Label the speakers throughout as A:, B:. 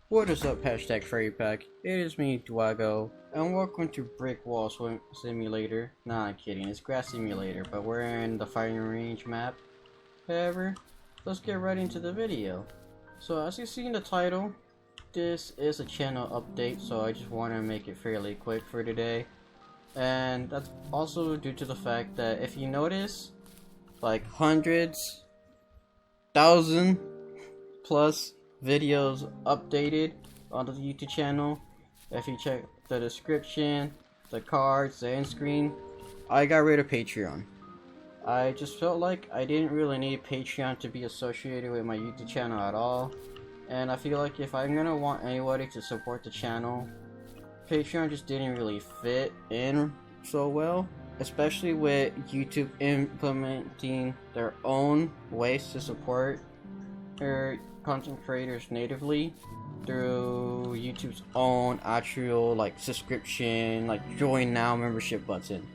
A: What is up, hashtag Furry Pack? It is me, Dwago, and welcome to Brick Wall Swim Simulator. Nah, I'm kidding, it's Grass Simulator, but we're in the firing range map. However, let's get right into the video. So, as you see in the title, this is a channel update, so I just want to make it fairly quick for today. And that's also due to the fact that if you notice, like hundreds, thousand plus videos updated on the YouTube channel. If you check the description, the cards, the end screen, I got rid of Patreon. I just felt like I didn't really need Patreon to be associated with my YouTube channel at all. And I feel like if I'm gonna want anybody to support the channel, Patreon just didn't really fit in so well. Especially with YouTube implementing their own ways to support their content creators natively through YouTube's own actual like subscription, like join now membership button.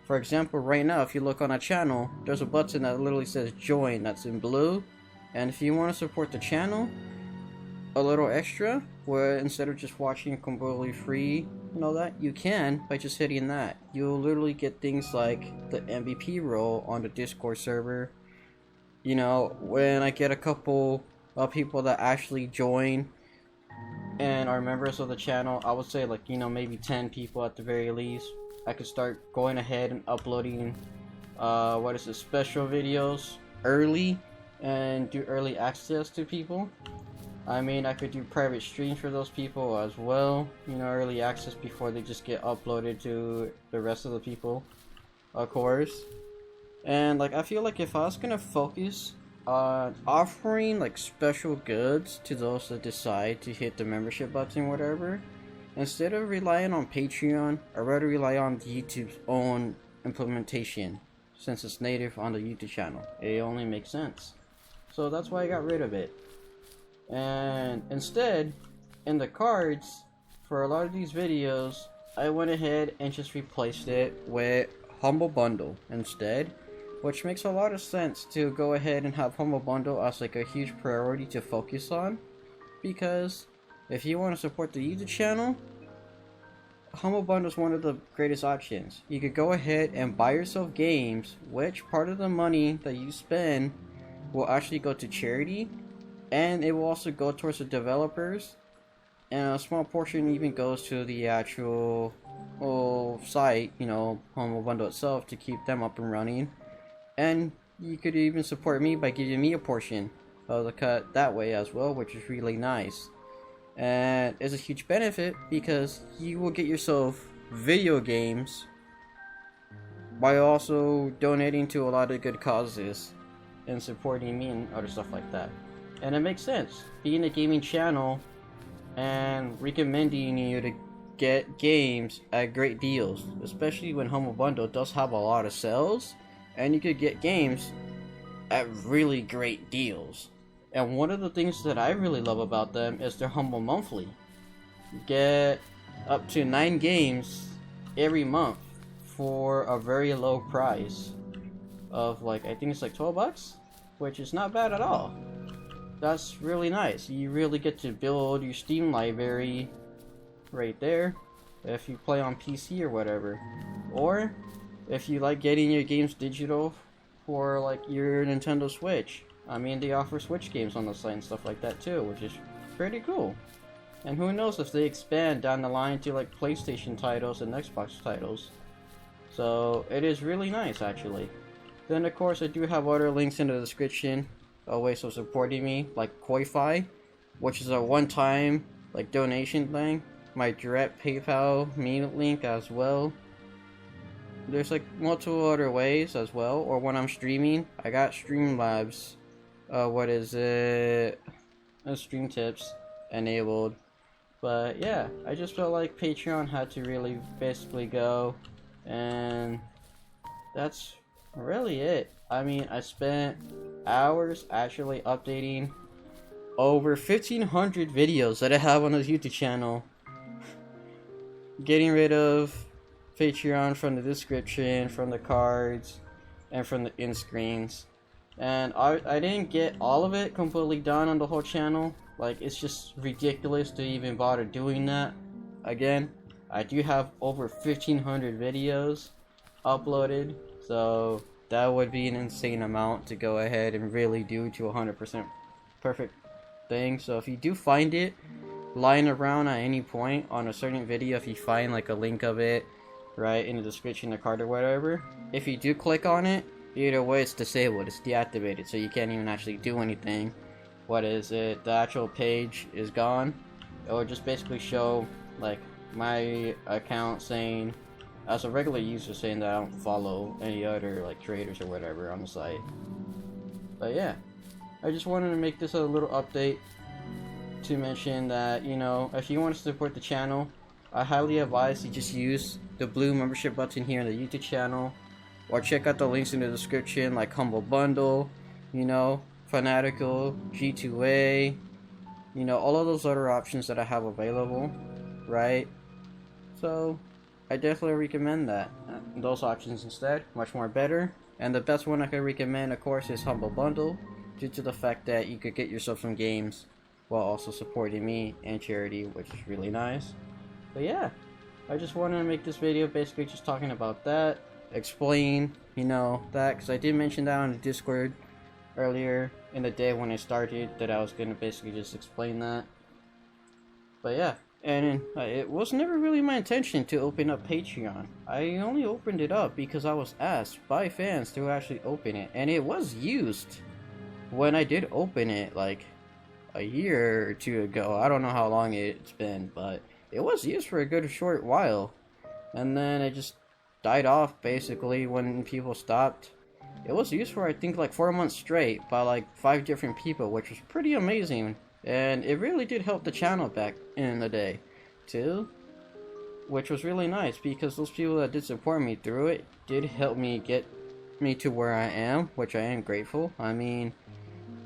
A: For example, right now if you look on a channel, there's a button that literally says join that's in blue, and if you want to support the channel a little extra, where instead of just watching completely free and all that, you can by just hitting that. You'll literally get things like the MVP role on the Discord server. You know, when I get a couple of people that actually join and are members of the channel, I would say like, you know, maybe 10 people at the very least, I could start going ahead and uploading special videos early and do early access to people. I mean, I could do private streams for those people as well, you know, early access before they just get uploaded to the rest of the people, of course. And like, I feel like if I was gonna focus on offering like special goods to those that decide to hit the membership button, whatever, instead of relying on Patreon, I'd rather rely on YouTube's own implementation, since it's native on the YouTube channel. It only makes sense. So that's why I got rid of it. And instead, in the cards, for a lot of these videos, I went ahead and just replaced it with Humble Bundle instead, which makes a lot of sense to go ahead and have Humble Bundle as like a huge priority to focus on, because if you want to support the YouTube channel, Humble Bundle is one of the greatest options. You could go ahead and buy yourself games, which part of the money that you spend will actually go to charity, and it will also go towards the developers, and a small portion even goes to the actual site, you know, Humble Bundle itself, to keep them up and running. And you could even support me by giving me a portion of the cut that way as well, which is really nice. And it's a huge benefit because you will get yourself video games by also donating to a lot of good causes and supporting me and other stuff like that. And it makes sense, being a gaming channel and recommending you to get games at great deals, especially when Humble Bundle does have a lot of sales, and you could get games at really great deals. And one of the things that I really love about them is their Humble Monthly. You get up to 9 games every month for a very low price of like, I think it's like $12, which is not bad at all. That's really nice. You really get to build your Steam library right there if you play on PC or whatever. Or if you like getting your games digital for like your Nintendo Switch. I mean, they offer Switch games on the site and stuff like that too, which is pretty cool. And who knows if they expand down the line to like PlayStation titles and Xbox titles. So it is really nice actually. Then of course I do have other links in the description, ways of supporting me, like Ko-Fi, which is a one-time like donation thing. My direct PayPal me link as well. There's like multiple other ways as well, or when I'm streaming, I got Streamlabs, Stream Tips enabled. But yeah, I just felt like Patreon had to really basically go, and that's really it. I mean, I spent hours actually updating over 1,500 videos that I have on the YouTube channel, getting rid of Patreon from the description, from the cards, and from the end screens. And I didn't get all of it completely done on the whole channel, Like, it's just ridiculous to even bother doing that. Again, I do have over 1,500 videos uploaded, so that would be an insane amount to go ahead and really do to 100% perfect thing. So if you do find it lying around at any point on a certain video, if you find like a link of it right in the description, the card or whatever, if you do click on it, either way it's disabled, it's deactivated, so you can't even actually do anything. What is it? The actual page is gone. It will just basically show like my account saying, as a regular user, saying that I don't follow any other like creators or whatever on the site. But yeah, I just wanted to make this a little update to mention that, you know, if you want to support the channel, I highly advise you just use the blue membership button here in the YouTube channel, or check out the links in the description like Humble Bundle, you know, Fanatical, G2A, you know, all of those other options that I have available, right? So I definitely recommend that. Those options instead, much more better. And the best one I could recommend, of course, is Humble Bundle, due to the fact that you could get yourself some games while also supporting me and charity, which is really nice. But yeah, I just wanted to make this video basically just talking about that, explain, you know, that, because I did mention that on the Discord earlier in the day when I started, that I was going to basically just explain that. But yeah, and it was never really my intention to open up Patreon. I only opened it up because I was asked by fans to actually open it, and it was used when I did open it like a year or two ago. I don't know how long it's been, but it was used for a good short while, and then it just died off basically when people stopped. It was used for I think like 4 months straight by like 5 different people, which was pretty amazing, and it really did help the channel back in the day too, which was really nice because those people that did support me through it did help me get me to where I am, which I am grateful. I mean,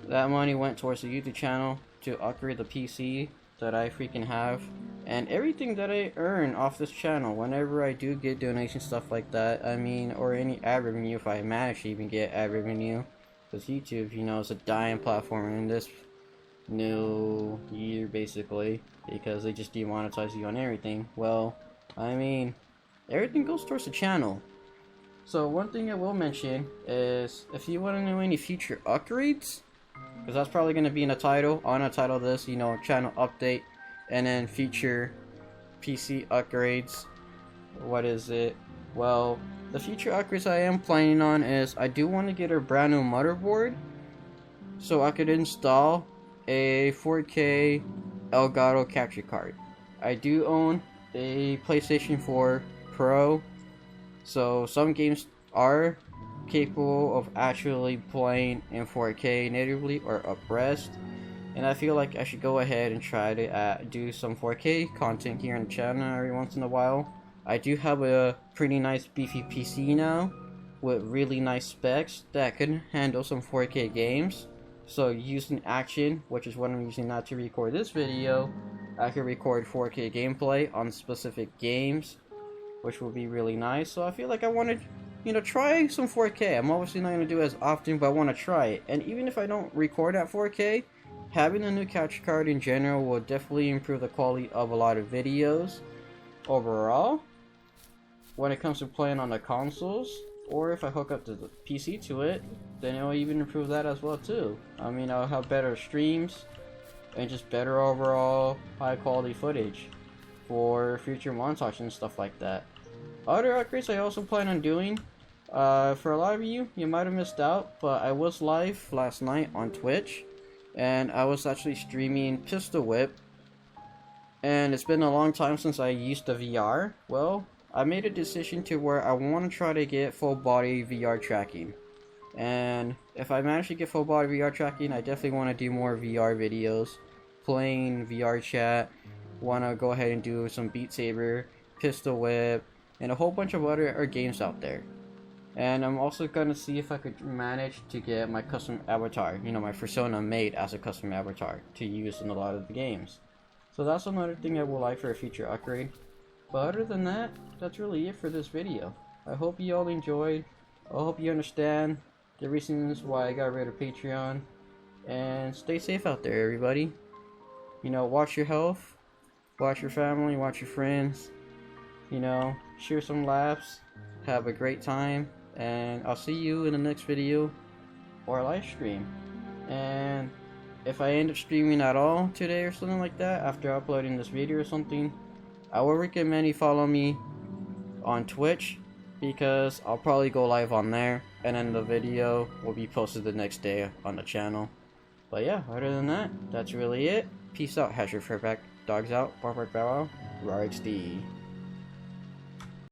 A: that money went towards the YouTube channel to upgrade the PC that I freaking have, and everything that I earn off this channel whenever I do get donations, stuff like that, I mean, or any ad revenue, if I manage to even get ad revenue, because YouTube, you know, is a dying platform in this new year basically, because they just demonetize you on everything. Well, I mean, everything goes towards the channel. So one thing I will mention is, if you want to know any future upgrades, because that's probably going to be in the title, I'm going to title this, you know, channel update, and then future PC upgrades. What is it? Well, the future upgrades I am planning on is, I do want to get a brand new motherboard so I could install a 4K Elgato capture card. I do own a PlayStation 4 Pro, so some games are capable of actually playing in 4K natively or up-res, and I feel like I should go ahead and try to do some 4K content here on the channel every once in a while. I do have a pretty nice beefy PC now with really nice specs that can handle some 4K games. So using Action, which is what I'm using now to record this video, I can record 4K gameplay on specific games, which will be really nice. So I feel like I wanted, you know, try some 4K. I'm obviously not going to do it as often, but I want to try it. And even if I don't record at 4K, having a new capture card in general will definitely improve the quality of a lot of videos overall when it comes to playing on the consoles. Or if I hook up the PC to it, then it will even improve that as well too. I mean, I'll have better streams and just better overall high quality footage for future montages and stuff like that. Other upgrades I also plan on doing, for a lot of you, you might have missed out, but I was live last night on Twitch, and I was actually streaming Pistol Whip, and it's been a long time since I used the VR. Well, I made a decision to where I want to try to get full body VR tracking, and if I manage to get full body VR tracking, I definitely want to do more VR videos, playing VR chat, want to go ahead and do some Beat Saber, Pistol Whip, and a whole bunch of other games out there. And I'm also gonna see if I could manage to get my custom avatar, you know, my persona made as a custom avatar to use in a lot of the games. So that's another thing I would like for a future upgrade. But other than that, that's really it for this video. I hope you all enjoyed. I hope you understand the reasons why I got rid of Patreon. And stay safe out there, everybody. You know, watch your health, watch your family, watch your friends. You know, share some laughs, have a great time, and I'll see you in the next video or live stream. And if I end up streaming at all today or something like that after uploading this video or something, I will recommend you follow me on Twitch, because I'll probably go live on there, and then the video will be posted the next day on the channel. But yeah, other than that, that's really it. Peace out, Hasher Fairback. Dogs out, bark bark bow wow, RXD.